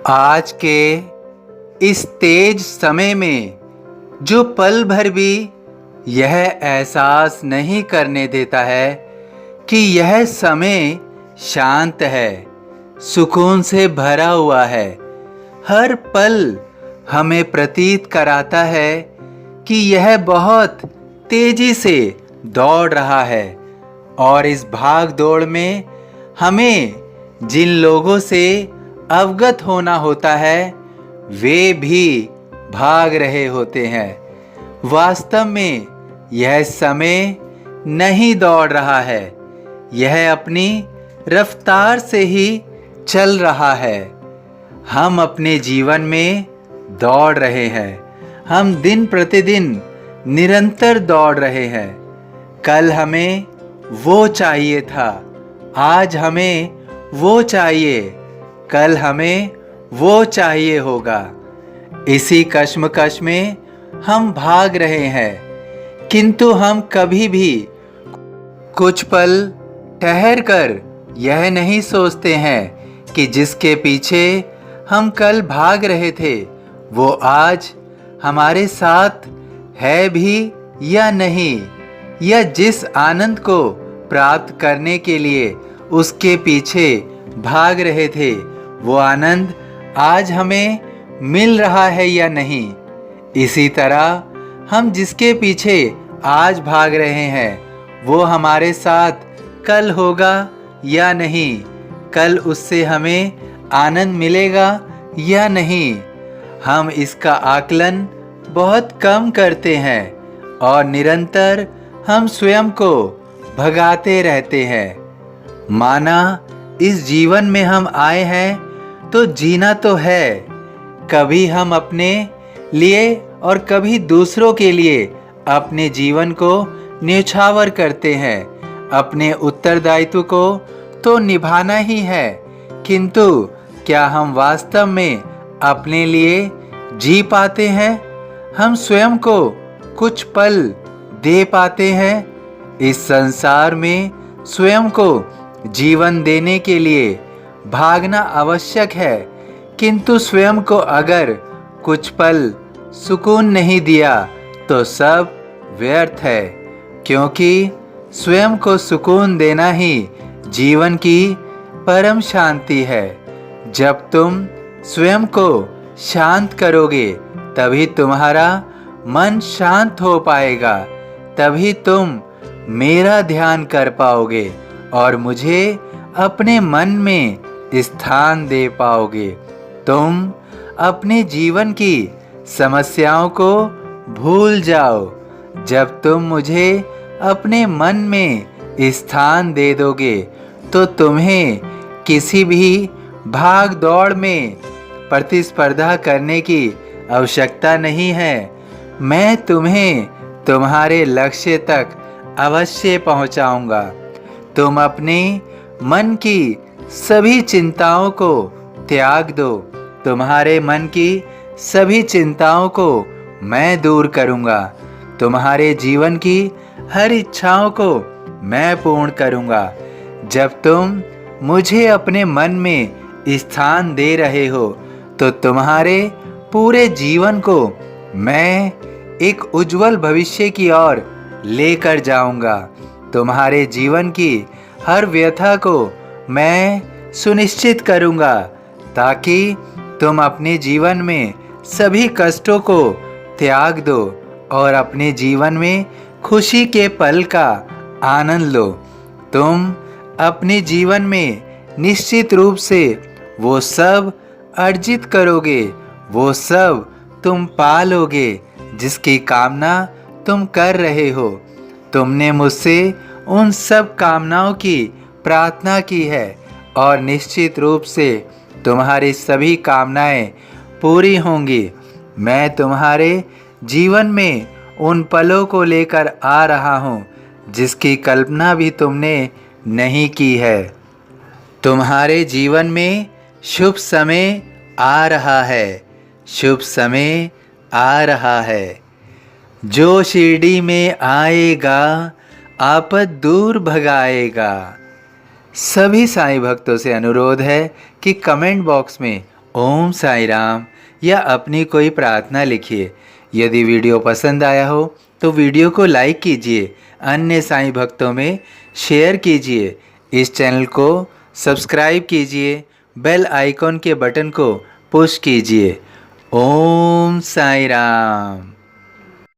आज के इस तेज समय में जो पल भर भी यह एहसास नहीं करने देता है कि यह समय शांत है, सुकून से भरा हुआ है। हर पल हमें प्रतीत कराता है कि यह बहुत तेजी से दौड़ रहा है और इस भाग दौड़ में हमें जिन लोगों से अवगत होना होता है वे भी भाग रहे होते हैं। वास्तव में यह समय नहीं दौड़ रहा है, यह अपनी रफ्तार से ही चल रहा है। हम अपने जीवन में दौड़ रहे हैं, हम दिन प्रतिदिन निरंतर दौड़ रहे हैं। कल हमें वो चाहिए था, आज हमें वो चाहिए, कल हमें वो चाहिए होगा। इसी कश्मकश में हम भाग रहे हैं, किंतु हम कभी भी कुछ पल ठहर कर यह नहीं सोचते हैं कि जिसके पीछे हम कल भाग रहे थे वो आज हमारे साथ है भी या नहीं, या जिस आनंद को प्राप्त करने के लिए उसके पीछे भाग रहे थे वो आनंद आज हमें मिल रहा है या नहीं। इसी तरह हम जिसके पीछे आज भाग रहे हैं वो हमारे साथ कल होगा या नहीं, कल उससे हमें आनंद मिलेगा या नहीं। हम इसका आकलन बहुत कम करते हैं और निरंतर हम स्वयं को भगाते रहते हैं। माना इस जीवन में हम आए हैं तो जीना तो है। कभी हम अपने लिए और कभी दूसरों के लिए अपने जीवन को न्यौछावर करते हैं। अपने उत्तरदायित्व को तो निभाना ही है, किंतु क्या हम वास्तव में अपने लिए जी पाते हैं? हम स्वयं को कुछ पल दे पाते हैं? इस संसार में स्वयं को जीवन देने के लिए भागना आवश्यक है, किंतु स्वयं को अगर कुछ पल सुकून नहीं दिया तो सब व्यर्थ है, क्योंकि स्वयं को सुकून देना ही जीवन की परम शांति है। जब तुम स्वयं को शांत करोगे तभी तुम्हारा मन शांत हो पाएगा, तभी तुम मेरा ध्यान कर पाओगे और मुझे अपने मन में स्थान दे पाओगे। तुम अपने जीवन की समस्याओं को भूल जाओ। जब तुम मुझे अपने मन में स्थान दे दोगे तो तुम्हें किसी भी भाग दौड़ में प्रतिस्पर्धा करने की आवश्यकता नहीं है। मैं तुम्हें तुम्हारे लक्ष्य तक अवश्य पहुंचाऊंगा। तुम अपने मन की सभी चिंताओं को त्याग दो। तुम्हारे मन की सभी चिंताओं को मैं दूर करूंगा। तुम्हारे जीवन की हर इच्छाओं को मैं पूर्ण करूंगा। जब तुम मुझे अपने मन में स्थान दे रहे हो तो तुम्हारे पूरे जीवन को मैं एक उज्जवल भविष्य की ओर लेकर जाऊंगा। तुम्हारे जीवन की हर व्यथा को मैं सुनिश्चित करूंगा ताकि तुम अपने जीवन में सभी कष्टों को त्याग दो और अपने जीवन में खुशी के पल का आनंद लो। तुम अपने जीवन में निश्चित रूप से वो सब अर्जित करोगे, वो सब तुम पालोगे जिसकी कामना तुम कर रहे हो। तुमने मुझसे उन सब कामनाओं की प्रार्थना की है और निश्चित रूप से तुम्हारी सभी कामनाएं पूरी होंगी। मैं तुम्हारे जीवन में उन पलों को लेकर आ रहा हूँ जिसकी कल्पना भी तुमने नहीं की है। तुम्हारे जीवन में शुभ समय आ रहा है, शुभ समय आ रहा है। जो शिरडी में आएगा आपद दूर भगाएगा। सभी साईं भक्तों से अनुरोध है कि कमेंट बॉक्स में ओम साई राम या अपनी कोई प्रार्थना लिखिए। यदि वीडियो पसंद आया हो तो वीडियो को लाइक कीजिए, अन्य साईं भक्तों में शेयर कीजिए। इस चैनल को सब्सक्राइब कीजिए, बेल आइकॉन के बटन को पुश कीजिए। ओम साई राम।